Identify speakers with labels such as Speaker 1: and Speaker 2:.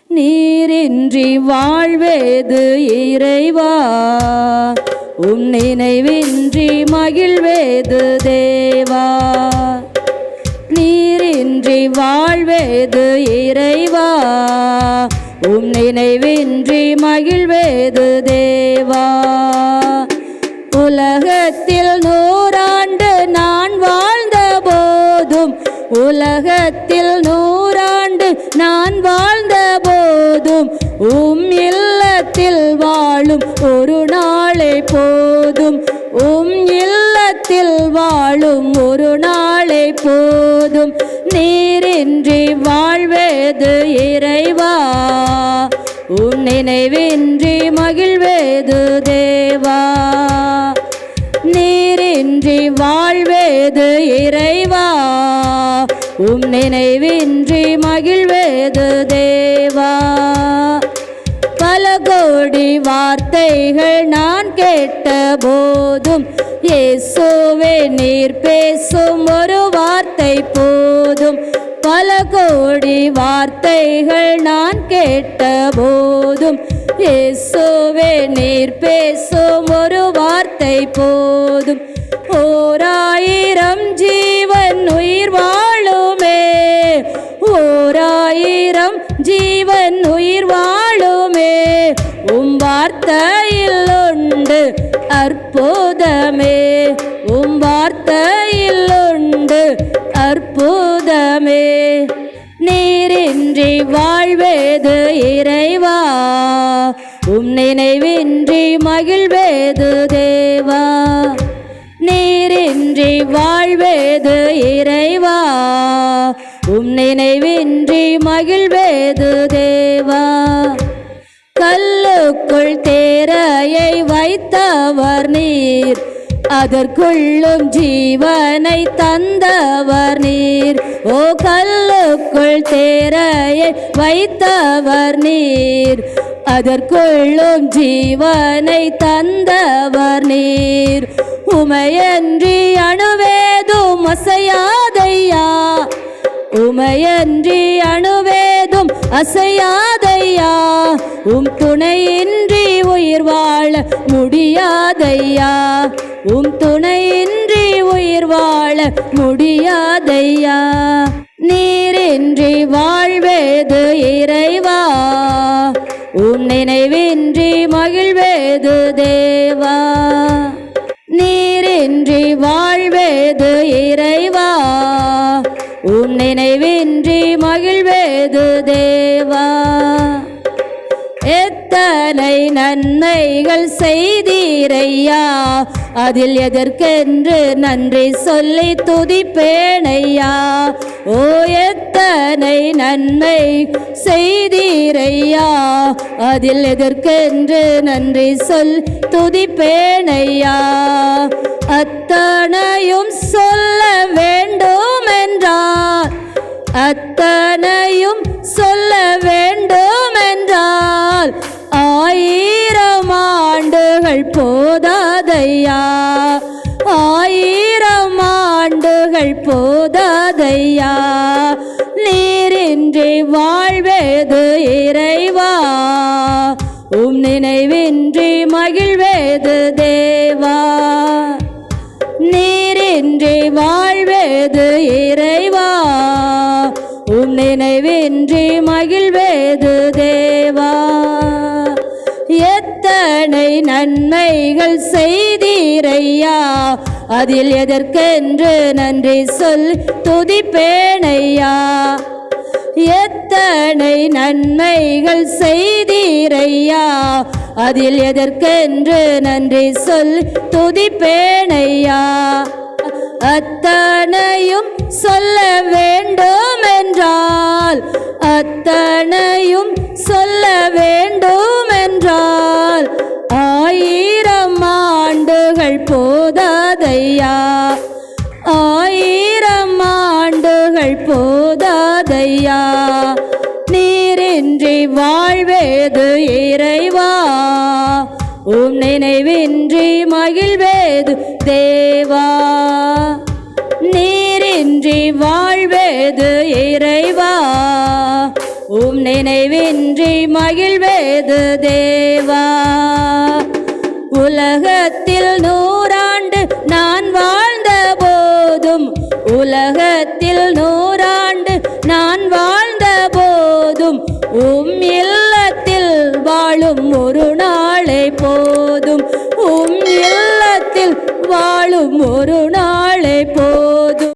Speaker 1: நீரின்றி வாழ்வேது இறைவா, உம் நினைவின்றி மகிழ்வேது தேவா. நீரின்றி வாழ்வேது இறைவா, உம் நினைவின்றி மகிழ்வேது தேவா. உலகத்தில் 100 ஆண்டு நான் வாழ்ந்த போதும், உலகத்தில் 100 ஆண்டு நான் வாழ்ந்த போதும், உம் இல்லத்தில் வாழும் ஒரு நாளே போதும். உம் இல்லத்தில் வாழும் ஒரு நாளே போதும். நீரின்றி வாழ்வேது இறைவா, உம் நினைவின்றி மகிழ்வேது தேவா. நீரின்றி வாழ்வேது இறைவா, உம் நினைவின்றி மகிழ்வேது தேவா. பல கோடி வார்த்தைகள் நான் கேட்ட போதும், இயேசுவே நீர் பேசும் ஒரு வார்த்தை போதும். பல கோடி வார்த்தைகள் நான் கேட்ட போதும், இயேசுவே நீர் பேசும் ஒரு வார்த்தை போதும். 1000 ஜீவன் உயிர் வாழுமே, 1000 ஜீவன் உயிர் வாழுமே, உம் வார்த்தையில் உண்டு அற்புதமே, உம் வார்த்தையில் உண்டு அற்புதமே. நீரின்றி வாழ்வேது இறைவா, உம் நினைவின்றி மகிழ்வேது தேவா. நீரின்றி வாழ்வேது இறைவா, உம் நினைவின்றி மகிழ்வேது தேவா. கல்லுக்குள் தேரையை வைத்தவர் நீர், அதற்குள்ளும் ஜீவனை தந்தவர் நீர். ஓ கல்லுக்குள் தேரையை வைத்தவர் நீர், அதற்குள்ளும் ஜீவனை தந்தவர் நீர். உமையன்றி அணுவேதும் அசையாதையா, உமையன்றி அணுவேதும் அசையாதையா, உம் துணையின்றி உயிர் வாழ முடியாதையா, உம் துணையின்றி உயிர் வாழ முடியாதையா. நீரின்றி வாழ்வேது இறைவா, உம் நினைவின்றி மகிழ்வேது தேவா. நீரின்றி வாழ்வேது இறைவா, உம் நினைவின்றி மகிழ்வேது தேவா. எத்தனை நன்மைகள் செய்தீரையா, அதில் எதற்கென்று நன்றி சொல்லி துதிப்பேனையா. ஓ எத்தனை நன்மை செய்தீரையா, அதில் எதற்கென்று நன்றி சொல் துதிப்பேனையா. அத்தனையும் சொல்ல வேண்டும் என்றார், அத்தனையும் சொல்ல வேண்டும் என்றால் 1000 ஆண்டுகள் போதாதையா, 1000 ஆண்டுகள் போதாதையா. நீரின்றி வாழ்வேது இறைவா, உம் நினைவின்றி மகிழ்வேது தேவா. நீரின்றி வாழ்வேது இறைவா, உம் நினைவின்றி மகிழ்வேது தேவா. எத்தனை நன்மைகள் செய்தீரையா, அதில் எதற்கென்று நன்றி சொல் துதிப்பேனையா. எத்தனை நன்மைகள் செய்தீரையா, அதில் எதற்கென்று நன்றி சொல் துதிப்பேனையா. அத்தனையும் சொல்ல வேண்டும் என்றால், அத்தனையும் சொல்ல வேண்டும் என்றால் 1000 ஆண்டுகள் போதாதையா, 1000 ஆண்டுகள் போதாதையா. நீரின்றி வாழ்வேது இறைவா, உம் நினைவின்றி மகிழ்வேது தேவா. நீரின்றி வாழ்வேது இறைவா, உம் நினைவின்றி மகிழ்வேது தேவா. உலகத்தில் 100 ஆண்டு நான் வாழ்ந்த போதும், உலகத்தில் 100 ஆண்டு நான் வாழ்ந்த போதும், இல்லத்தில் வாழும் ஒரு நாளை போதும், இல்லத்தில் வாழும் ஒரு